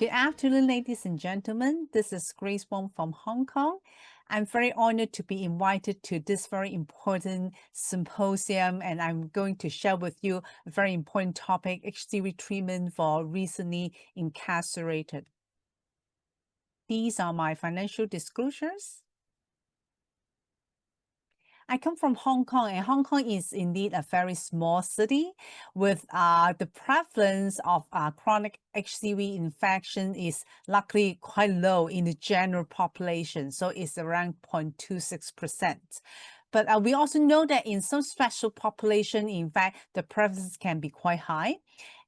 Good afternoon, ladies and gentlemen. This is Grace Wong from Hong Kong. I'm very honored to be invited to this very important symposium, and I'm going to share with you a very important topic, HCV treatment for recently incarcerated. These are my financial disclosures. I come from Hong Kong, and Hong Kong is indeed a very small city with the prevalence of chronic HCV infection is luckily quite low in the general population. So it's around 0.26%. But we also know that in some special population, in fact, the prevalence can be quite high.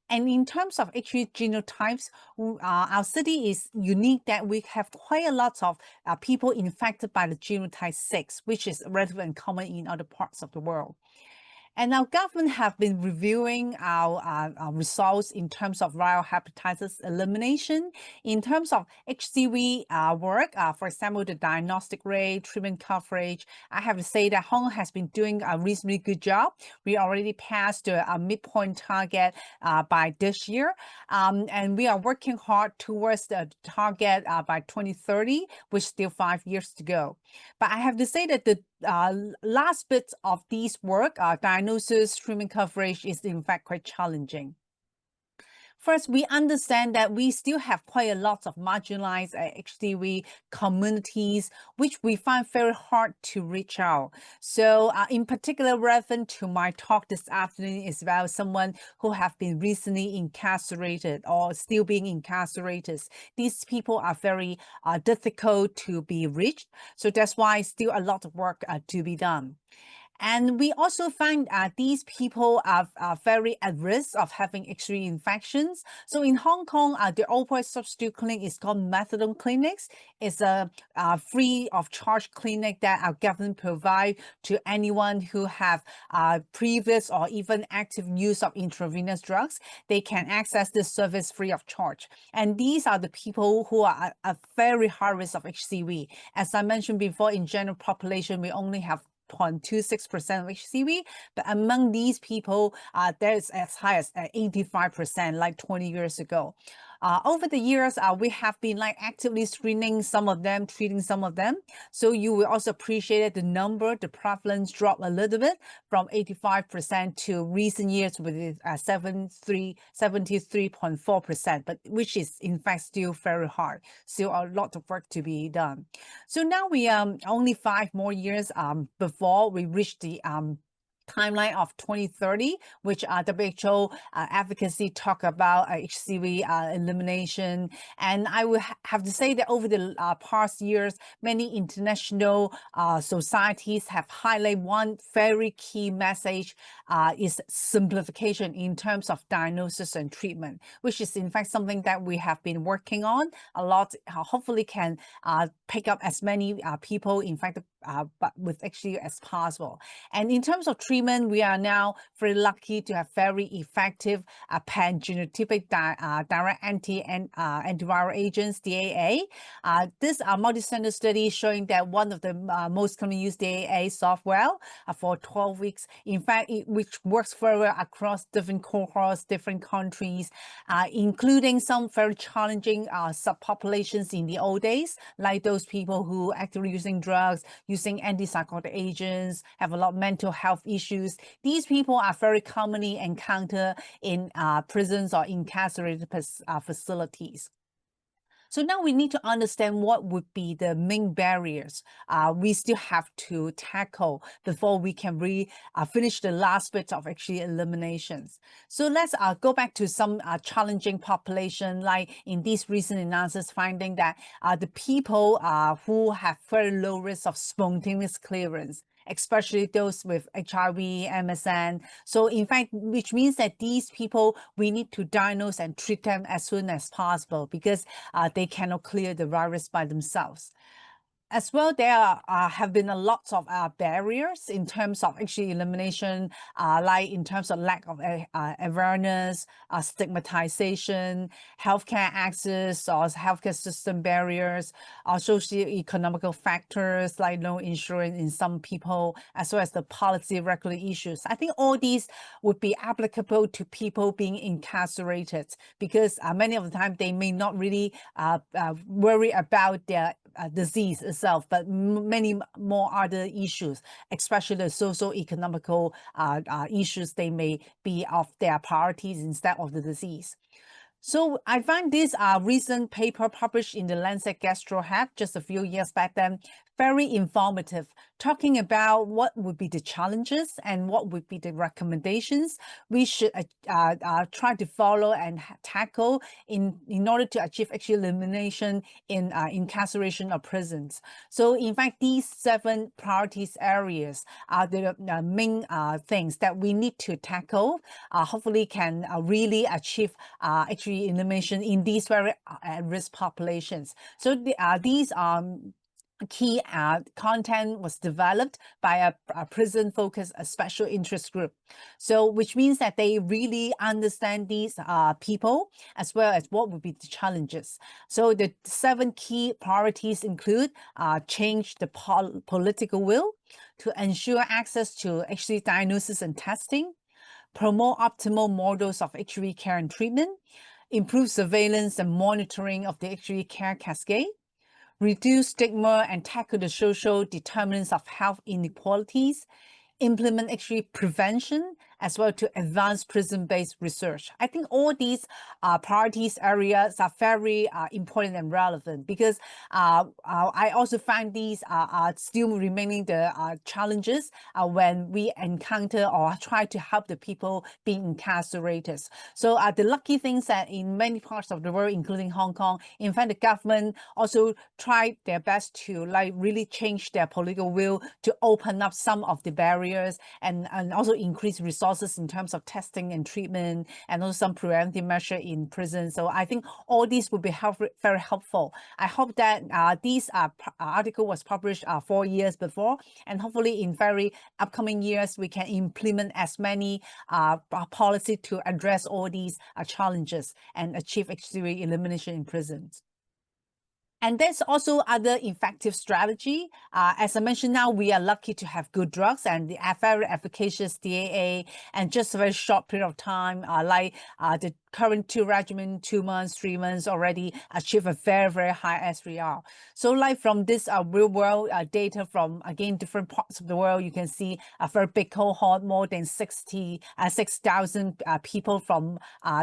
And in terms of HCV genotypes, our city is unique that we have quite a lot of people infected by the genotype 6, which is relatively uncommon in other parts of the world. And our government have been reviewing our results in terms of viral hepatitis elimination, in terms of HCV work, for example, the diagnostic rate, treatment coverage. I have to say that Hong Kong has been doing a reasonably good job. We already passed the midpoint target by this year, and we are working hard towards the target by 2030, which is still 5 years to go. But I have to say that the last bit of these work, diagnosis, treatment coverage, is in fact quite challenging. First, we understand that we still have quite a lot of marginalized HCV communities, which we find very hard to reach out. So in particular, relevant to my talk this afternoon is about someone who have been recently incarcerated or still being incarcerated. These people are very difficult to be reached. So that's why still a lot of work to be done. And we also find these people are very at risk of having HCV infections. So in Hong Kong, the opioid substitute clinic is called methadone clinics. It's a free of charge clinic that our government provide to anyone who have previous or even active use of intravenous drugs. They can access this service free of charge. And these are the people who are at very high risk of HCV. As I mentioned before, in general population, we only have 0.26% of HCV, but among these people, there's as high as 85%, like 20 years ago. Over the years, we have been actively screening some of them, treating some of them. So you will also appreciate the number, the prevalence dropped a little bit from 85% to recent years with 73.4%, but which is in fact still very hard. Still a lot of work to be done. So now we only 5 more years before we reach the timeline of 2030, which WHO advocacy talk about HCV elimination. And I will have to say that over the past years, many international societies have highlighted one very key message is simplification in terms of diagnosis and treatment, which is in fact something that we have been working on a lot, hopefully can pick up as many people infected but with HCV as possible. And in terms of treatment, we are now very lucky to have very effective pan-genotypic direct antiviral agents, DAA. This multi-center study showing that one of the most commonly used DAA software for 12 weeks, in fact, which works very well across different cohorts, different countries, including some very challenging subpopulations in the old days, like those people who actively using drugs, using antipsychotic agents, have a lot of mental health issues. These people are very commonly encountered in prisons or incarcerated facilities. So now we need to understand what would be the main barriers we still have to tackle before we can finish the last bit of HCV eliminations. So let's go back to some challenging population, like in these recent analysis finding that the people who have very low risk of spontaneous clearance, especially those with HIV, MSN. So in fact, which means that these people, we need to diagnose and treat them as soon as possible because they cannot clear the virus by themselves. As well, there have been a lot of barriers in terms of HCV elimination, like in terms of lack of awareness, stigmatization, healthcare access, or healthcare system barriers, socio-economical factors like no insurance in some people, as well as the policy regulatory issues. I think all these would be applicable to people being incarcerated because many of the time they may not really worry about their disease itself, but many more other issues, especially the socio-economical issues, they may be of their priorities instead of the disease. So I find this recent paper published in the Lancet Gastro Health just a few years back then very informative, talking about what would be the challenges and what would be the recommendations we should try to follow and tackle in order to achieve HCV elimination in incarceration or prisons. So in fact, these 7 priorities areas are the main things that we need to tackle, hopefully can really achieve HCV elimination in these very at-risk populations. So these key content was developed by a prison-focused special interest group. So which means that they really understand these people as well as what would be the challenges. So the 7 key priorities include change the political will to ensure access to HCV diagnosis and testing, promote optimal models of HCV care and treatment, improve surveillance and monitoring of the HCV care cascade, reduce stigma and tackle the social determinants of health inequalities, implement HCV prevention, as well to advance prison-based research. I think all these priorities areas are very important and relevant because I also find these are still remaining the challenges when we encounter or try to help the people being incarcerated. So the lucky things that in many parts of the world, including Hong Kong, in fact, the government also tried their best to really change their political will to open up some of the barriers and also increase resources in terms of testing and treatment, and also some preventive measure in prison. So I think all these will be very helpful. I hope that this article was published 4 years before, and hopefully in very upcoming years, we can implement as many policy to address all these challenges and achieve HCV elimination in prisons. And there's also other effective strategy. As I mentioned, now we are lucky to have good drugs and the very efficacious DAA, and just a very short period of time, like the current 2 regimen, 2 months, 3 months already achieve a very, very high SVR. So like from this real world data from, again, different parts of the world, you can see a very big cohort, more than 6,000 people from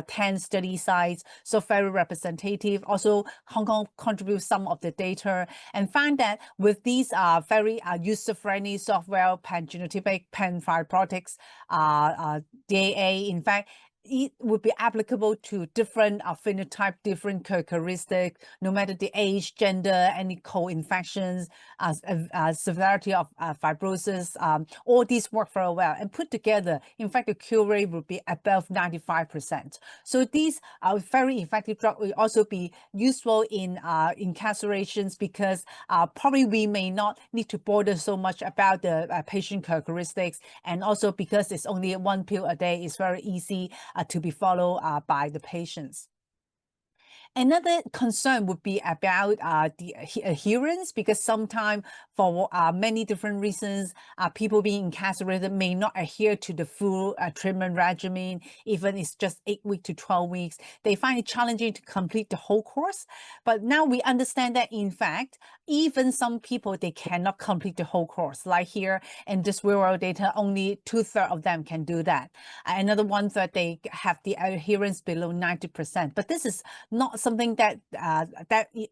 10 study sites. So very representative. Also, Hong Kong contributes some of the data and find that with these very user-friendly software, pan-genotypic, pan-fibrotics, DAA, in fact, it would be applicable to different phenotype, different characteristics, no matter the age, gender, any co-infections, severity of fibrosis. All these work very well and put together. In fact, the cure rate would be above 95%. So these very effective drugs will also be useful in incarcerations because probably we may not need to bother so much about the patient characteristics, and also because it's only 1 pill a day, it's very easy to be followed by the patients. Another concern would be about the adherence, because sometimes for many different reasons, people being incarcerated may not adhere to the full treatment regimen, even it's just 8 weeks to 12 weeks. They find it challenging to complete the whole course. But now we understand that, in fact, even some people, they cannot complete the whole course. Like here in this real world data, only 2/3 of them can do that. Another 1/3, they have the adherence below 90%. But this is not something that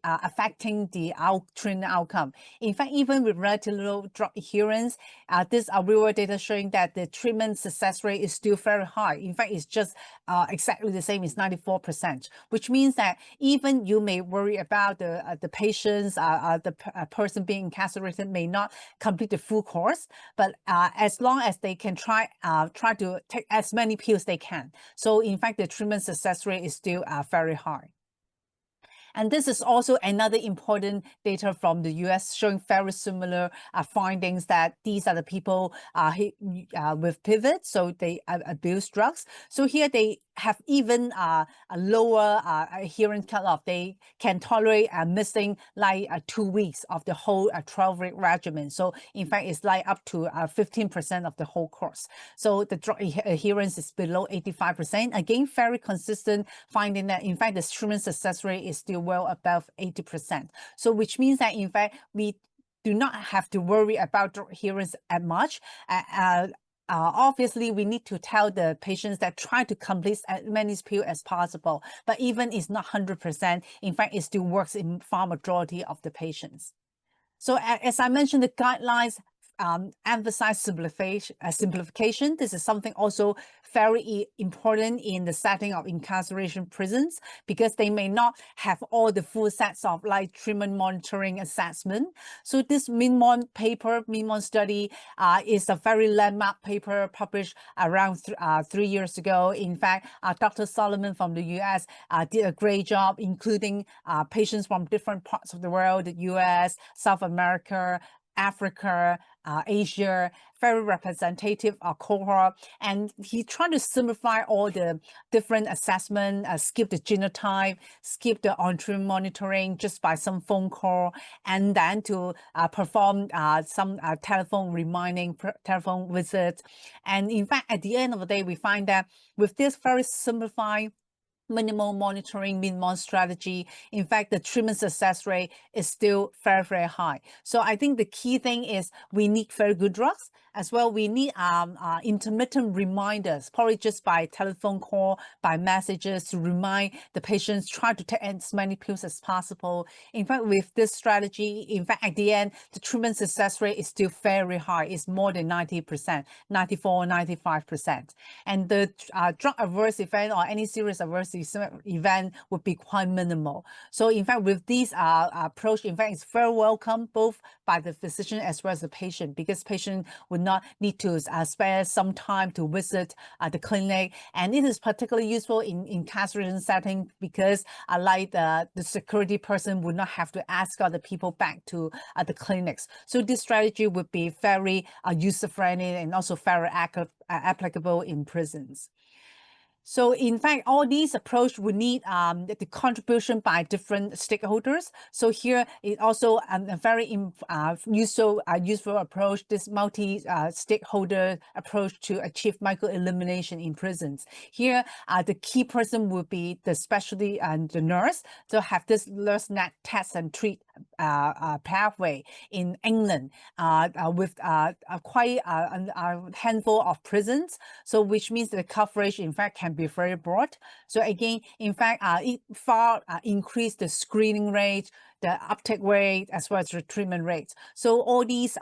affecting the treatment outcome. In fact, even with relatively low drug adherence, this real world data showing that the treatment success rate is still very high. In fact, it's just exactly the same as 94%, which means that even you may worry about the patients, the person being incarcerated may not complete the full course, but as long as they can try to take as many pills they can. So in fact, the treatment success rate is still very high. And this is also another important data from the US showing very similar findings that these are the people with pivot, so they abuse drugs. So here they have even a lower adherence cutoff. They can tolerate missing like 2 weeks of the whole 12-week regimen. So in fact, it's like up to 15% of the whole course. So the drug adherence is below 85%. Again, very consistent finding that in fact the treatment success rate is still well above 80%. So which means that in fact we do not have to worry about drug adherence as much. Obviously, we need to tell the patients that try to complete as many pills as possible, but even it's not 100%, in fact, it still works in far majority of the patients. So as I mentioned, the guidelines emphasize simplification. This is something also very important in the setting of incarceration prisons, because they may not have all the full sets of like treatment monitoring assessment. So this MinMon study is a very landmark paper published around 3 years ago. In fact, Dr. Solomon from the US did a great job, including patients from different parts of the world, the US, South America, Africa, Asia, very representative cohort, and he tried to simplify all the different assessment, skip the genotype, skip the on-treatment monitoring just by some phone call, and then to perform some telephone reminding, telephone visits. And in fact, at the end of the day, we find that with this very simplified minimal monitoring MinMon strategy, in fact, the treatment success rate is still very, very high. So I think the key thing is we need very good drugs. As well, we need intermittent reminders, probably just by telephone call, by messages, to remind the patients, try to take as many pills as possible. In fact, with this strategy, in fact, at the end, the treatment success rate is still very high. It's more than 90%, 94, 95%. And the drug adverse event or any serious adverse event would be quite minimal. So in fact, with this approach, in fact, it's very welcome both by the physician as well as the patient, because patient would not need to spare some time to visit the clinic. And it is particularly useful in incarceration setting because like the security person would not have to ask other people back to the clinics. So this strategy would be very user-friendly and also very applicable in prisons. So in fact, all these approaches would need the contribution by different stakeholders. So here is also a very useful approach, this multi-stakeholder approach to achieve micro-elimination in prisons. Here, the key person would be the specialty and the nurse. So have this nurse net test and treat pathway in England with quite a handful of prisons. So which means the coverage, in fact, can be very broad. So again, in fact, it far increased the screening rate, the uptake rate, as well as the treatment rates. So all these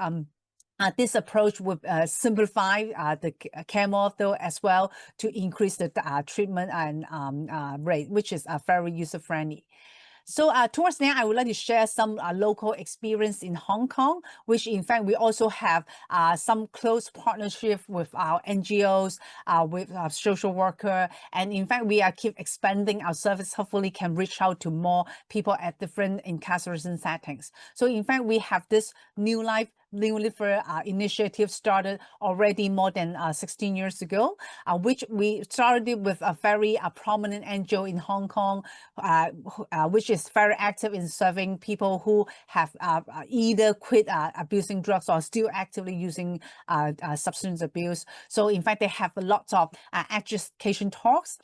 this approach would simplify the care model as well to increase the treatment and rate, which is very user-friendly. So towards the end, I would like to share some local experience in Hong Kong, which in fact, we also have some close partnership with our NGOs, with our social worker. And in fact, we are keep expanding our service, hopefully can reach out to more people at different incarceration settings. So in fact, we have this New Liver initiative started already more than 16 years ago, which we started with a very prominent NGO in Hong Kong, which is very active in serving people who have either quit abusing drugs or still actively using substance abuse. So in fact, they have a lot of education talks,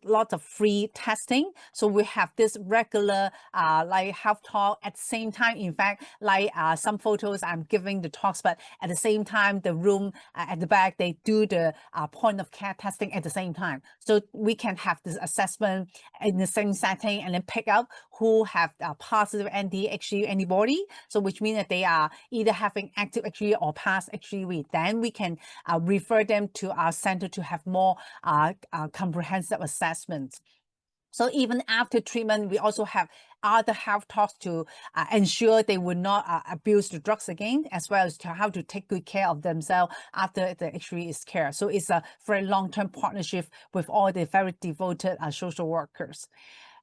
lots of free testing. So we have this regular like health talk at the same time. In fact, like some photos I'm giving the talks, but at the same time, the room at the back, they do the point of care testing at the same time. So we can have this assessment in the same setting and then pick up who have positive anti-HCV antibody. So which means that they are either having active HCV or past HCV. Then we can refer them to our center to have more comprehensive assessments. So even after treatment, we also have other health talks to ensure they will not abuse the drugs again, as well as to how to take good care of themselves after the HCV is care. So it's a very long-term partnership with all the very devoted social workers.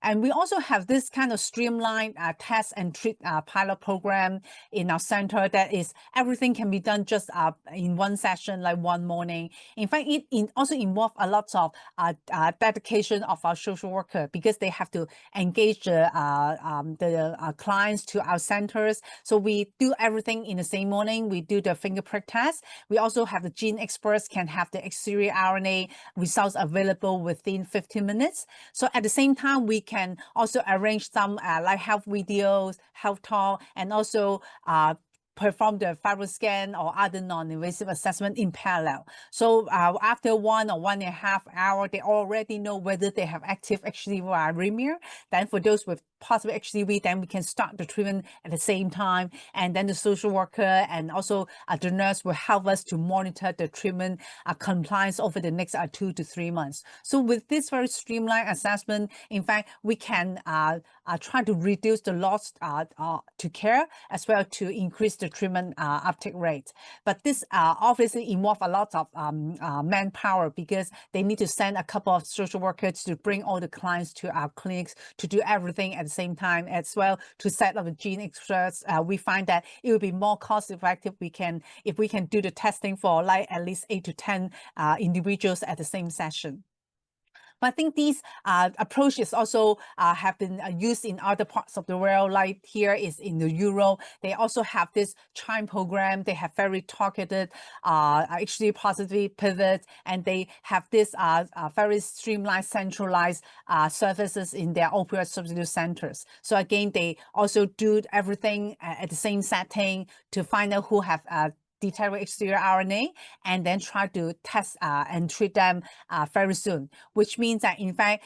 And we also have this kind of streamlined test and treat pilot program in our center that is everything can be done just in one session, like one morning. In fact, it also involves a lot of dedication of our social worker because they have to engage the clients to our centers. So we do everything in the same morning. We do the finger prick test. We also have the gene experts can have the exterior RNA results available within 15 minutes. So at the same time, we can also arrange some like health videos, health talk, and also perform the FibroScan or other non-invasive assessment in parallel. So after 1 or 1.5 hours, they already know whether they have active HCV viremia. Then for those with possible HCV, then we can start the treatment at the same time. And then the social worker and also the nurse will help us to monitor the treatment compliance over the next 2 to 3 months. So with this very streamlined assessment, in fact, we can try to reduce the loss to care as well to increase the treatment uptake rate. But this obviously involves a lot of manpower because they need to send a couple of social workers to bring all the clients to our clinics to do everything at the same time, as well to set up a gene experts. We find that it will be more cost effective if we can do the testing for like at least 8 to 10 individuals at the same session. But I think these approaches also have been used in other parts of the world, like here is in the Europe. They also have this CHIME program. They have very targeted HCV positive pivot, and they have this very streamlined, centralized services in their opioid substitute centers. So again, they also do everything at the same setting to find out who have detect exterior RNA and then try to test and treat them very soon, which means that in fact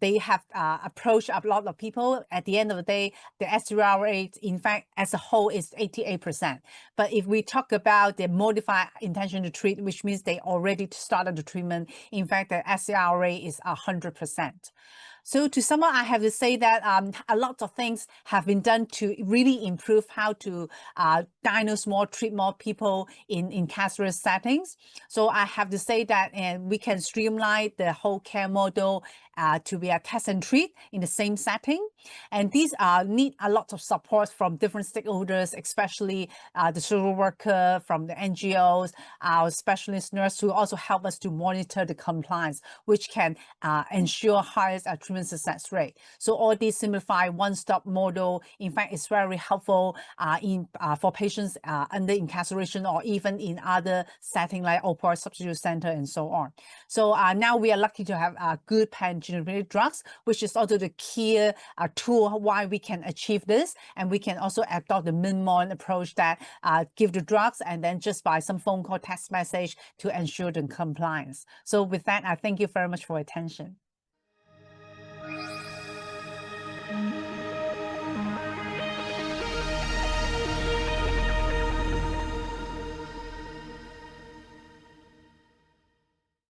they have approached a lot of people. At the end of the day, the SDR rate in fact as a whole is 88%. But if we talk about the modified intention to treat, which means they already started the treatment, in fact the SDR rate is 100%. So to sum up, I have to say that a lot of things have been done to really improve how to diagnose more, treat more people in incarcerated settings. So I have to say that we can streamline the whole care model to be a test and treat in the same setting. And these need a lot of support from different stakeholders, especially the social worker, from the NGOs, our specialist nurse who also help us to monitor the compliance, which can ensure highest treatment success rate. So all these simplified one-stop model, in fact, is very helpful for patients under incarceration or even in other settings like opioid substitute center and so on. So now we are lucky to have good pan-generic drugs, which is also the key tool why we can achieve this. And we can also adopt the min-mon approach that give the drugs and then just by some phone call, text message to ensure the compliance. So with that, I thank you very much for your attention.